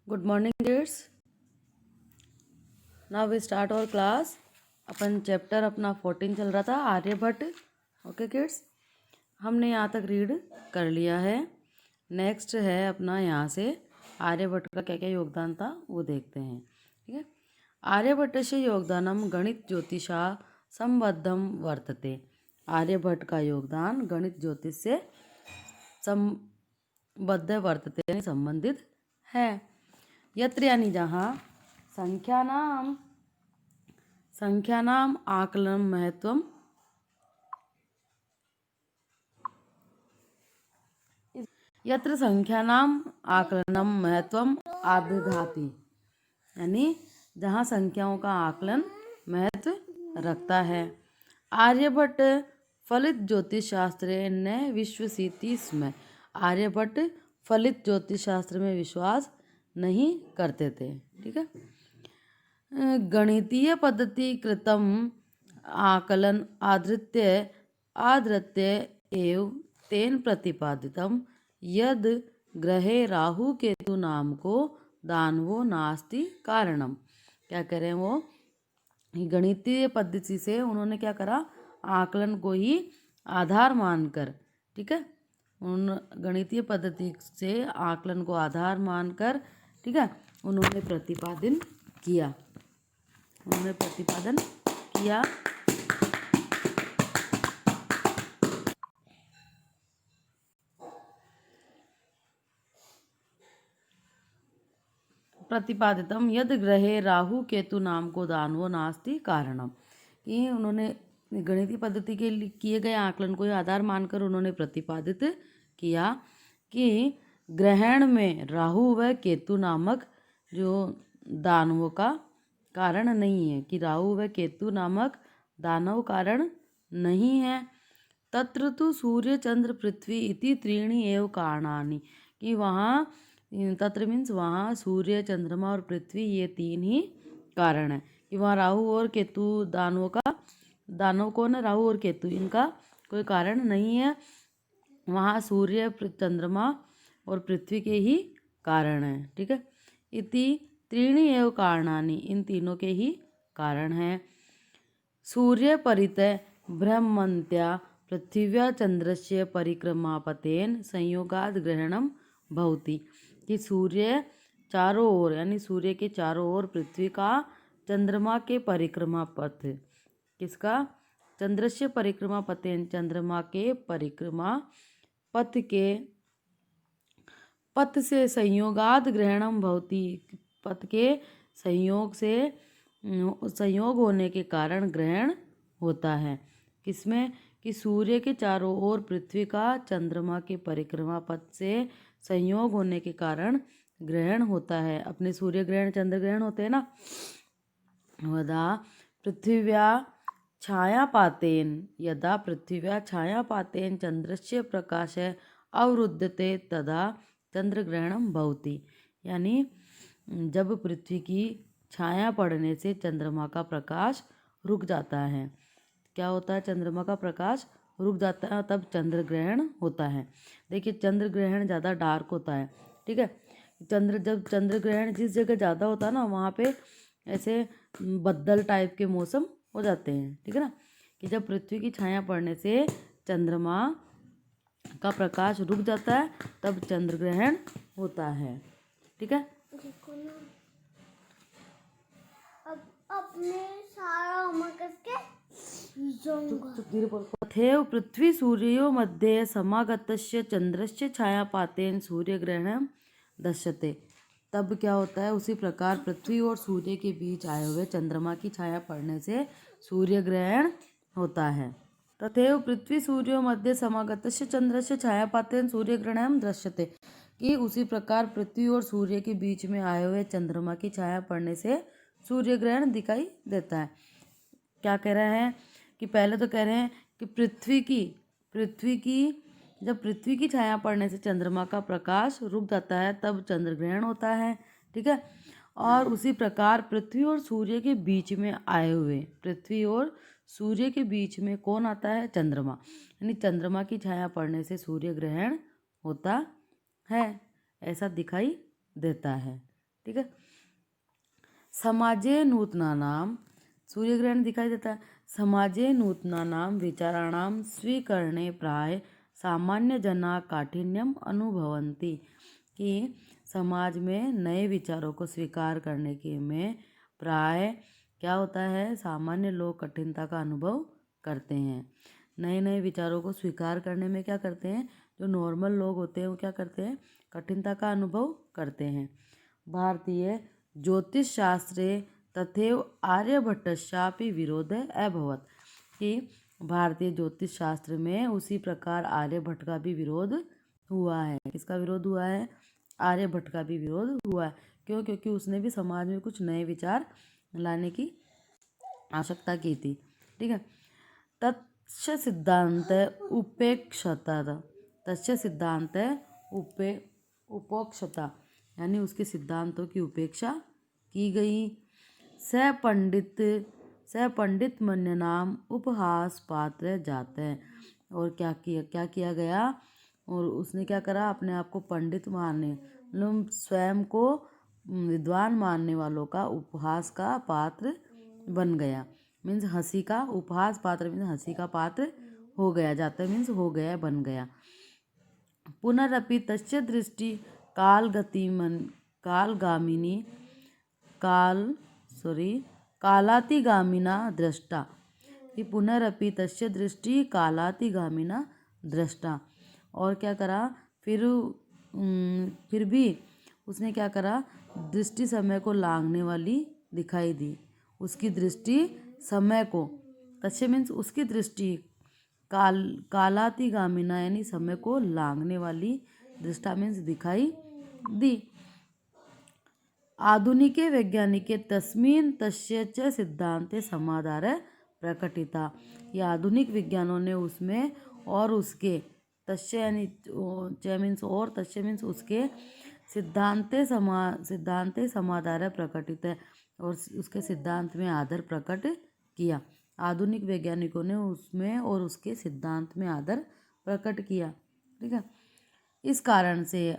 Good morning kids. Now we start our class. अपन chapter अपना 14 चल रहा था, आर्यभट्ट। ओके किड्स, हमने यहाँ तक रीड कर लिया है। नेक्स्ट है अपना यहाँ से आर्यभट्ट का क्या क्या योगदान था वो देखते हैं। ठीक है। आर्यभट्टस्य योगदानम गणित ज्योतिषा संबद्धम वर्तते। आर्यभट्ट का योगदान गणित ज्योतिष से संबद्ध वर्तते यानी संबंधित है। यत्र यानी जहाँ संख्यानाम आकलन महत्वम यत्र संख्यानाम आकलनम महत्वम आदधाति, यानी जहाँ संख्याओं का आकलन महत्व रखता है। आर्यभट्ट फलित ज्योतिष शास्त्र ने विश्वसीति स्म। आर्यभट्ट फलित ज्योतिष शास्त्र में विश्वास नहीं करते थे। ठीक है। गणितीय पद्धति कृतम आकलन आदृत्य एव तेन प्रतिपादितम यद ग्रहे राहु केतु नाम को दानवो नास्ति कारणम। क्या कह रहे हैं वो, गणितीय पद्धति से उन्होंने क्या करा, आकलन को ही आधार मानकर, ठीक है, उन गणितीय पद्धति से आकलन को आधार मानकर, ठीक है, उन्होंने प्रतिपादन किया। प्रतिपादितम यद ग्रहे राहु केतु नाम को दानवो नास्ति कारणम। कि उन्होंने गणितीय पद्धति के किए गए आकलन को आधार मानकर उन्होंने प्रतिपादित किया कि ग्रहण में राहु व केतु नामक जो दानवों का कारण नहीं है, कि राहु व केतु नामक दानव कारण नहीं है। तत्र तु सूर्य चंद्र पृथ्वी इति त्रीणि एव कारणानि। कि वहाँ तत्र मीन्स वहाँ सूर्य चंद्रमा और पृथ्वी ये तीन ही कारण है। कि वहाँ राहु और केतु दानव कौन है, राहु और केतु, इनका कोई कारण नहीं है। वहाँ सूर्य चंद्रमा और पृथ्वी के ही कारण है। ठीक है। इति त्रीणि एव कारणानि, इन तीनों के ही कारण हैं। सूर्य परितः ब्रह्मन्त्या पृथिव्या चंद्रस्य परिक्रमापतेन संयोगाद ग्रहणम भवति। कि सूर्य चारों ओर, यानी सूर्य के चारों ओर पृथ्वी का चंद्रमा के परिक्रमा पथ, किसका, चंद्रस्य परिक्रमा पतेन, चंद्रमा के परिक्रमा पथ से संयोगाद ग्रहणम भवति। पथ के संयोग होने के कारण ग्रहण होता है। किसमें, कि सूर्य के चारों ओर पृथ्वी का चंद्रमा के परिक्रमा पथ से संयोग होने के कारण ग्रहण होता है। अपने सूर्य ग्रहण चंद्र ग्रहण होते हैं ना। यदा पृथिव्या छायापातेन चंद्रस्य प्रकाश अवरुद्धते तदा चंद्र ग्रहणम भवति। यानी जब पृथ्वी की छाया पड़ने से चंद्रमा का प्रकाश रुक जाता है, क्या होता है, चंद्रमा का प्रकाश रुक जाता है, तब चंद्र ग्रहण होता है। देखिए चंद्र ग्रहण ज़्यादा डार्क होता है। ठीक है। जब चंद्र ग्रहण जिस जगह ज़्यादा होता है ना, वहाँ पे ऐसे बद्दल टाइप के मौसम हो जाते हैं। ठीक है ना। कि जब पृथ्वी की छाया पड़ने से चंद्रमा का प्रकाश रुक जाता है तब चंद्र ग्रहण होता है। ठीक है। तथैव पृथ्वी सूर्यो मध्ये समागतस्य चंद्रस्य छायापातेन सूर्यग्रहणं दृश्यते। तब क्या होता है, उसी प्रकार पृथ्वी और सूर्य के बीच आए हुए चंद्रमा की छाया पड़ने से सूर्य ग्रहण होता है। तथैव पृथ्वी सूर्यो मध्ये समागतस्य चंद्रस्य छायापातेन सूर्यग्रहणं दृश्यते। कि उसी प्रकार पृथ्वी और सूर्य के बीच में आए हुए चंद्रमा की छाया पड़ने से सूर्य ग्रहण दिखाई देता है। क्या कह रहे हैं, कि पहले तो कह रहे हैं कि जब पृथ्वी की छाया पड़ने से चंद्रमा का प्रकाश रुक जाता है तब चंद्र ग्रहण होता है। ठीक है। और उसी प्रकार पृथ्वी और सूर्य के बीच में आए हुए, पृथ्वी और सूर्य के बीच में कौन आता है, चंद्रमा, यानी चंद्रमा की छाया पड़ने से सूर्य ग्रहण होता है, ऐसा दिखाई देता है। ठीक है। समाजे नूतनानाम, सूर्य ग्रहण दिखाई देता है। समाजे नूतनानाम विचाराणाम स्वीकरणे प्राय सामान्य जना काठिन्यम अनुभवन्ति, कि समाज में नए विचारों को स्वीकार करने के में प्राय क्या होता है, सामान्य लोग कठिनता का अनुभव करते हैं। नए नए विचारों को स्वीकार करने में क्या करते हैं, जो नॉर्मल लोग होते हैं वो क्या करते हैं, कठिनता का अनुभव करते हैं। भारतीय ज्योतिष शास्त्रे तथैव आर्यभट्टस्यापि विरोधः अभवत्, कि भारतीय ज्योतिष शास्त्र में उसी प्रकार आर्यभट्ट का भी विरोध हुआ है। किसका विरोध हुआ है, आर्यभट्ट का भी विरोध हुआ है। क्यों, क्योंकि उसने भी समाज में कुछ नए विचार लाने की आवश्यकता की थी। ठीक है। तस्य सिद्धांत उपेक्षता, तस्य सिद्धांत उपोक्षता, यानी उसके सिद्धांतों की उपेक्षा की गई। स पंडित मन्यनाम उपहास पात्र जाते हैं, और क्या किया गया, और उसने क्या करा, अपने आप को पंडित मानने, मतलब स्वयं को विद्वान मानने वालों का उपहास का पात्र बन गया। मीन्स हंसी का, उपहास पात्र मीन्स हंसी का पात्र हो गया, जाता मीन्स हो गया, बन गया। पुनरपि तस्य दृष्टि कालातिगामिना दृष्टा, कि पुनरपि तस्य दृष्टि कालातिगामिना दृष्टा, और क्या करा, फिर भी उसने क्या करा, दृष्टि समय को लांघने वाली दिखाई दी। उसकी दृष्टि समय को, तस्य मीन्स उसकी दृष्टि, कालातिगामिना यानी समय को लांघने वाली, दृष्टा मीन्स दिखाई दी। आधुनिके वैज्ञानिके तस्मिन् तस्य च सिद्धांते समाधार प्रकटिता, ये आधुनिक विज्ञानों ने उसमें और उसके, तस्य यानी च मीन्स और, तस्य मीन्स उसके, सिद्धांते समाधार प्रकटित है, और उसके सिद्धांत में आदर प्रकट किया। आधुनिक वैज्ञानिकों ने उसमें और उसके सिद्धांत में आदर प्रकट किया। ठीक है। इस कारण से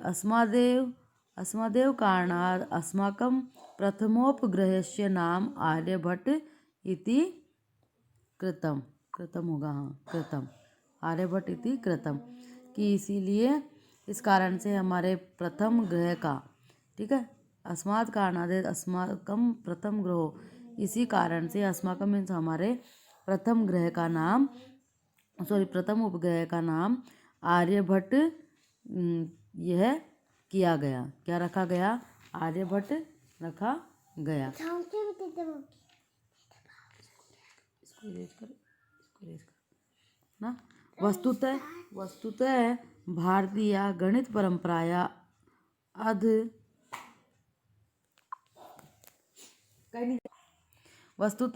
अस्मदेव कारणात् अस्माकं प्रथमोपग्रहस्य नाम आर्यभट्ट इति कृतम, आर्यभट्ट इति कृतम, कि इसीलिए इस कारण से हमारे प्रथम ग्रह का, ठीक है, अस्मात् कारणात् अस्माकं प्रथम ग्रहो, इसी कारण से अस्माकं मीन्स हमारे प्रथम ग्रह का नाम, प्रथम उपग्रह का नाम आर्यभट्ट यह किया गया। क्या रखा गया, आर्यभट्ट रखा गया। इसको इरेज कर ना। वस्तुतः भारतीय गणित परंपराया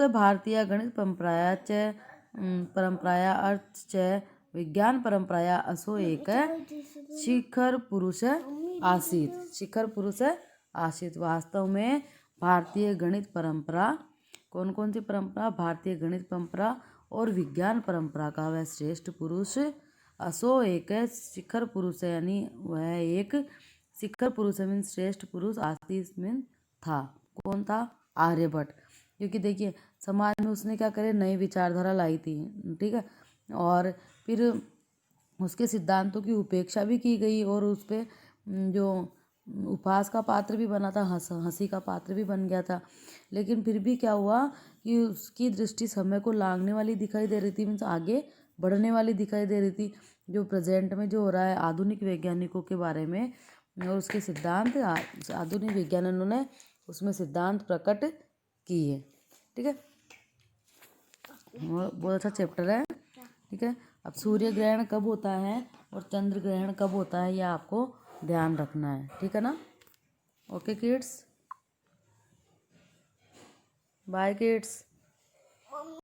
भारतीय गणित परंपराया अर्थ च विज्ञान परंपराया असो एक शिखर पुरुष आसीत। वास्तव में भारतीय गणित परंपरा, कौन कौन सी परंपरा, भारतीय गणित परंपरा और विज्ञान परंपरा का वह श्रेष्ठ पुरुष, असो एक शिखर पुरुष, यानी वह एक शिखर पुरुष मीन श्रेष्ठ पुरुष, आसीत मीन था। कौन था, आर्यभट्ट। क्योंकि देखिए समाज में उसने क्या करे, नई विचारधारा लाई थी। ठीक है। और फिर उसके सिद्धांतों की उपेक्षा भी की गई, और उस पर जो उपहास का पात्र भी बना था, हंसी का पात्र भी बन गया था। लेकिन फिर भी क्या हुआ कि उसकी दृष्टि समय को लांघने वाली दिखाई दे रही थी, मीन्स आगे बढ़ने वाली दिखाई दे रही थी। जो प्रेजेंट में जो हो रहा है आधुनिक वैज्ञानिकों के बारे में, और उसके सिद्धांत आधुनिक विज्ञानियों ने उसमें सिद्धांत प्रकट किए। ठीक है, बहुत अच्छा चैप्टर है। ठीक है। अब सूर्य ग्रहण कब होता है और चंद्र ग्रहण कब होता है, यह आपको ध्यान रखना है। ठीक है ना। Okay kids, bye kids.